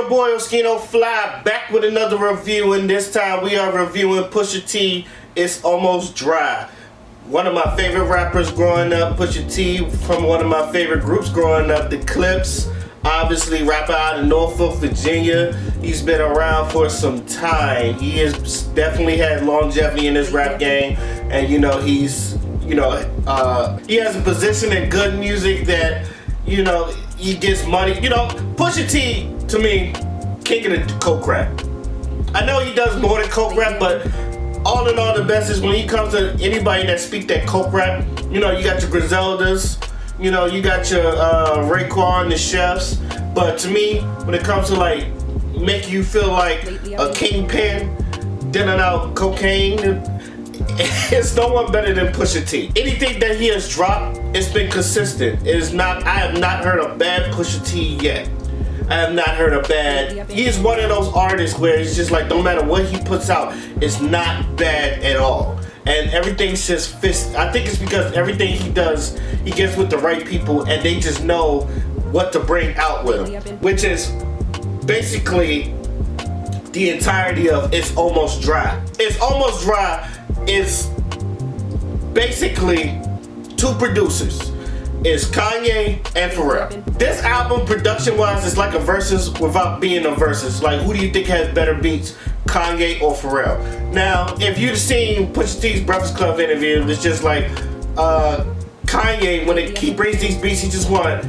your boy Oscino Fly back with another review, and this time we are reviewing Pusha T, It's Almost Dry. One of my favorite rappers growing up, Pusha T, from one of my favorite groups growing up, The Clips. Obviously, rapper out of Norfolk, Virginia. He's been around for some time. He has definitely had longevity in his rap game, and he has a position in good music that he gets money. Pusha T, to me, king of the coke rap. I know he does more than coke rap, but all in all, the best is when he comes to anybody that speak that coke rap. You got your Griseldas, you got your Raekwon, the Chefs. But to me, when it comes to like make you feel like a kingpin dealing out cocaine, it's no one better than Pusha T. Anything that he has dropped, it's been consistent. I have not heard a bad Pusha T yet. I have not heard a bad. He's one of those artists where it's just like no matter what he puts out, it's not bad at all. And everything's just fits. I think it's because everything he does, he gets with the right people and they just know what to bring out with him. Which is basically the entirety of It's Almost Dry. It's Almost Dry is basically two producers. It's Kanye and Pharrell. This album, production-wise, is like a versus without being a versus. Like, who do you think has better beats, Kanye or Pharrell? Now, if you've seen Pusha T's Breakfast Club interview, it's just like Kanye, when he brings these beats, he just want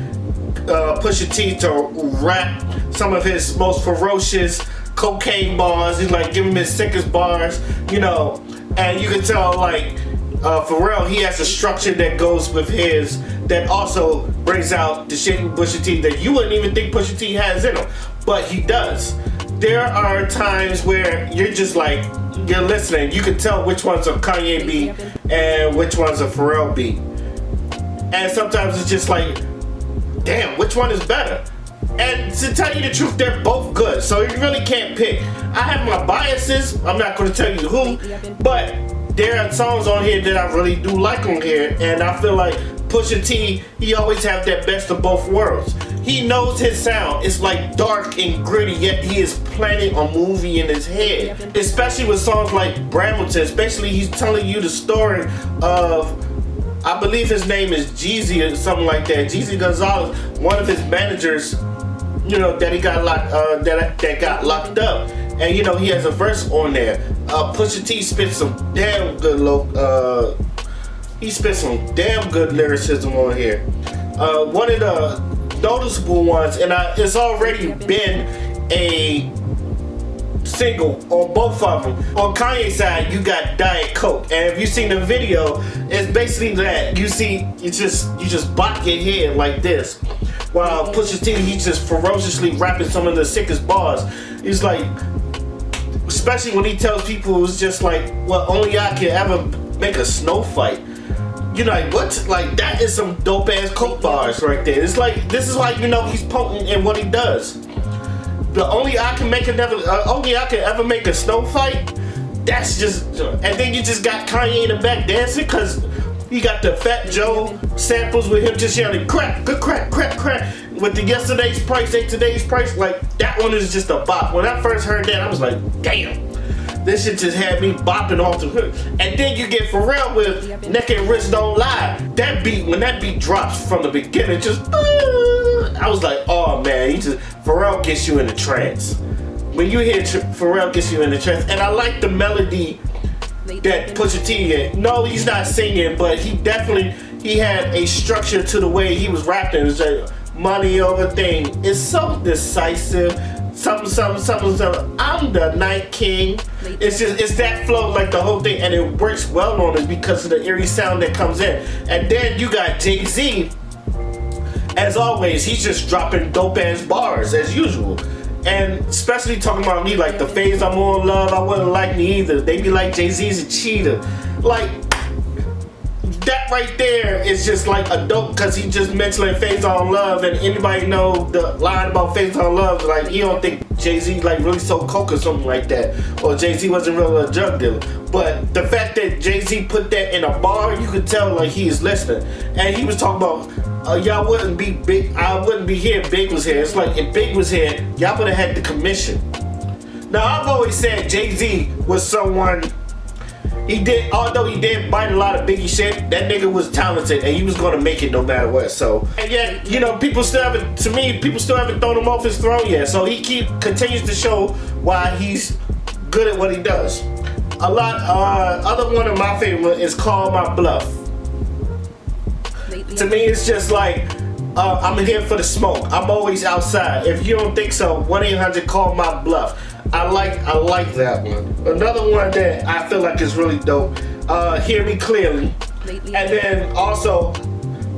Pusha T to rap some of his most ferocious cocaine bars. He's like, give him his sickest bars, and you can tell, like, Pharrell, he has a structure that goes with his that also brings out the shit in Pusha T that you wouldn't even think Pusha T has in him, but he does. There are times where you're just like, you're listening, you can tell which one's a Kanye beat and which one's a Pharrell beat. And sometimes it's just like, damn, which one is better? And to tell you the truth, they're both good, so you really can't pick. I have my biases, I'm not going to tell you who, but there are songs on here that I really do like on here, and I feel like Pusha T, he always have that best of both worlds. He knows his sound. It's like dark and gritty, yet he is planning a movie in his head. Especially with songs like Brambleton, especially he's telling you the story of, I believe his name is Jeezy or something like that. Jeezy Gonzalez, one of his managers, that he got locked, that got locked up. And he has a verse on there. Pusha T spit some damn good lyricism on here. One of the noticeable ones, and it's already been a single on both of them. On Kanye's side, you got Diet Coke, and if you've seen the video, it's basically that you just bop your head like this. While Pusha T, he's just ferociously rapping some of the sickest bars. He's like, especially when he tells people it's just like, well, only I can ever make a snow fight. You're like, what? Like, that is some dope ass coke bars right there. It's like, this is why he's potent in what he does. The only I can ever make a snow fight. That's just, and then you just got Kanye in the back dancing because you got the Fat Joe samples with him just yelling crack, good crack, crack, crack. With the yesterday's price, ain't today's price. Like, that one is just a bop. When I first heard that, I was like, damn. This shit just had me bopping off the hook. And then you get Pharrell with Neck and Wrist Don't Lie. That beat, when that beat drops from the beginning, just, I was like, oh man, Pharrell gets you in a trance. When you hear Pharrell gets you in a trance, and I like the melody that Pusha T had. No, he's not singing, but he had a structure to the way he was rapping. It's like, money over thing. It's so decisive. Something. I'm the Night King. It's that flow, like the whole thing, and it works well on it because of the eerie sound that comes in. And then you got Jay-Z. As always, he's just dropping dope ass bars as usual. And especially talking about me, like the phase I'm on, love, I wouldn't like me either. They be like, Jay-Z's a cheater. Like, that right there is just like a dope, because he just mentioned like Phase on Love, and anybody know the line about Phase on Love, like he don't think Jay-Z like really sold coke or something like that, or Jay-Z wasn't really a drug dealer. But the fact that Jay-Z put that in a bar, you could tell like he is listening. And he was talking about y'all wouldn't be big, I wouldn't be here if Big was here. It's like if Big was here, y'all would have had the commission. Now I've always said Jay-Z was someone, he did, although he did bite a lot of Biggie shit, that nigga was talented and he was gonna make it no matter what. So, and yet, you know, people still haven't, to me, people still haven't thrown him off his throne yet. So he continues to show why he's good at what he does. Other one of my favorite is Call My Bluff. To me, it's just like, I'm here for the smoke. I'm always outside. If you don't think so, 1-800-CALL MY BLUFF. I like that one. Another one that I feel like is really dope, Hear Me Clearly. And then also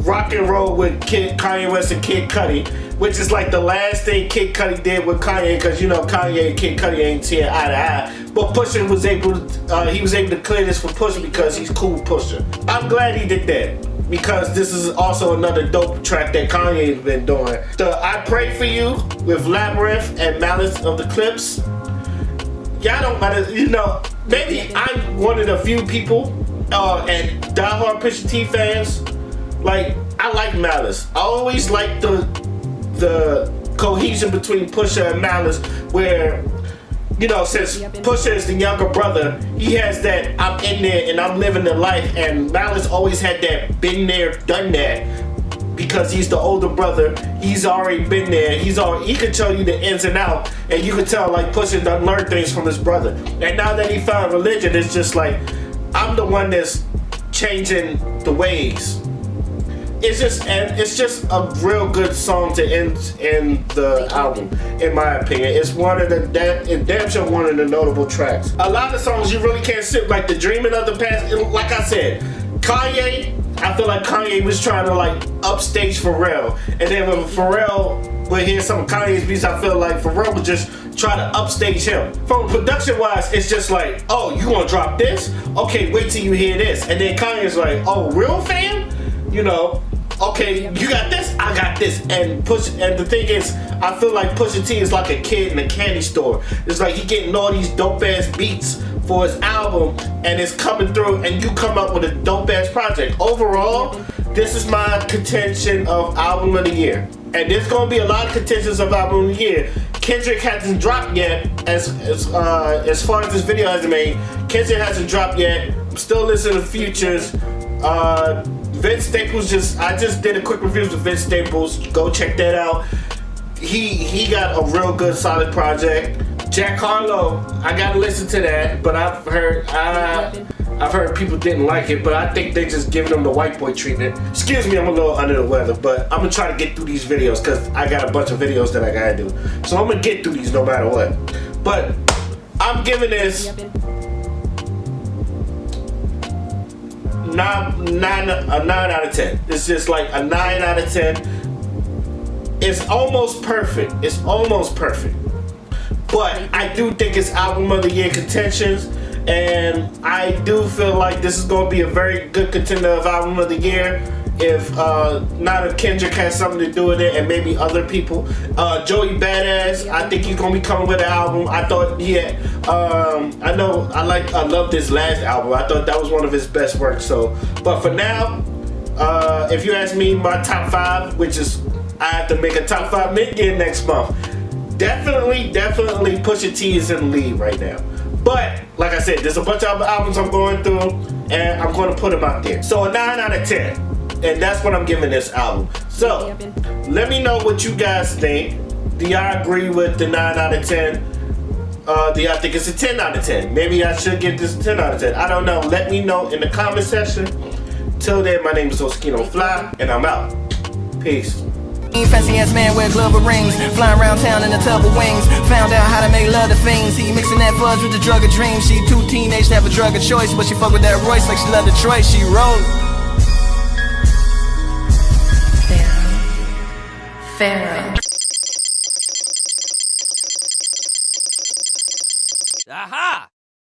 Rock and Roll with Kanye West and Kid Cudi, which is like the last thing Kid Cudi did with Kanye, because you know Kanye and Kid Cudi ain't seeing eye to eye. But Pusha was able to, he was able to clear this for Pusha because he's cool Pusha. I'm glad he did that, because this is also another dope track that Kanye's been doing. The I Pray For You with Labyrinth and Malice of the Clips. Y'all don't matter, you know, maybe I'm one of the few people and diehard Pusha T fans. Like, I like Malice. I always like the cohesion between Pusha and Malice, where, you know, since Pusha is the younger brother, he has that I'm in there and I'm living the life, and Malice always had that been there, done that, because he's the older brother. He's already been there. He could tell you the ins and out, and you could tell like Pusha done learned things from his brother. And now that he found religion, it's just like, I'm the one that's changing the ways. It's just a real good song to end the album, in my opinion. It's damn sure one of the notable tracks. A lot of songs you really can't sit, like the Dreaming of the Past. Like I said, Kanye, I feel like Kanye was trying to like upstage Pharrell, and then when Pharrell would hear some of Kanye's beats, I feel like Pharrell would just try to upstage him. From production wise, it's just like, oh, you gonna drop this? Okay, wait till you hear this. And then Kanye's like, oh, real fam? You know, okay, you got this, I got this. And the thing is, I feel like Pusha T is like a kid in a candy store. It's like he getting all these dope ass beats for his album, and it's coming through, and you come up with a dope ass project. Overall, this is my contention of album of the year. And there's gonna be a lot of contentions of album of the year. Kendrick hasn't dropped yet, as far as this video hasn't made. Kendrick hasn't dropped yet. I'm still listening to Futures. Vince Staples I just did a quick review of Vince Staples. Go check that out. He got a real good solid project. Jack Harlow, I gotta listen to that, but I've heard people didn't like it, but I think they just giving him the white boy treatment. Excuse me, I'm a little under the weather, but I'm gonna try to get through these videos because I got a bunch of videos that I gotta do. So I'm gonna get through these no matter what. But I'm giving this a 9 out of 10. It's just like a 9 out of 10. It's almost perfect. It's almost perfect. But I do think it's album of the year contentions, and I do feel like this is going to be a very good contender of album of the year. If Kendrick has something to do with it, and maybe other people. Joey Badass, I think he's gonna be coming with an album. I thought he had, I love this last album. I thought that was one of his best works. So, but for now, if you ask me, my top 5, which is I have to make a top 5 mid-year next month. Definitely Pusha T is in the lead right now. But like I said, there's a bunch of albums I'm going through, and I'm going to put them out there. So a 9 out of 10. And that's what I'm giving this album. So, let me know what you guys think. Do y'all agree with the 9 out of 10? Do y'all think it's a 10 out of 10? Maybe I should give this a 10 out of 10. I don't know. Let me know in the comment section. Till then, my name is Oscino Fly, and I'm out. Peace. Fancy ass man wear glove of rings, flying around town in a tub of wings. Found out how to make love to fiends. He mixing that fudge with the drug of dreams. She too teenage to have a drug of choice, but she fuck with that Royce like she love Detroit. She rollin'. Pharaoh.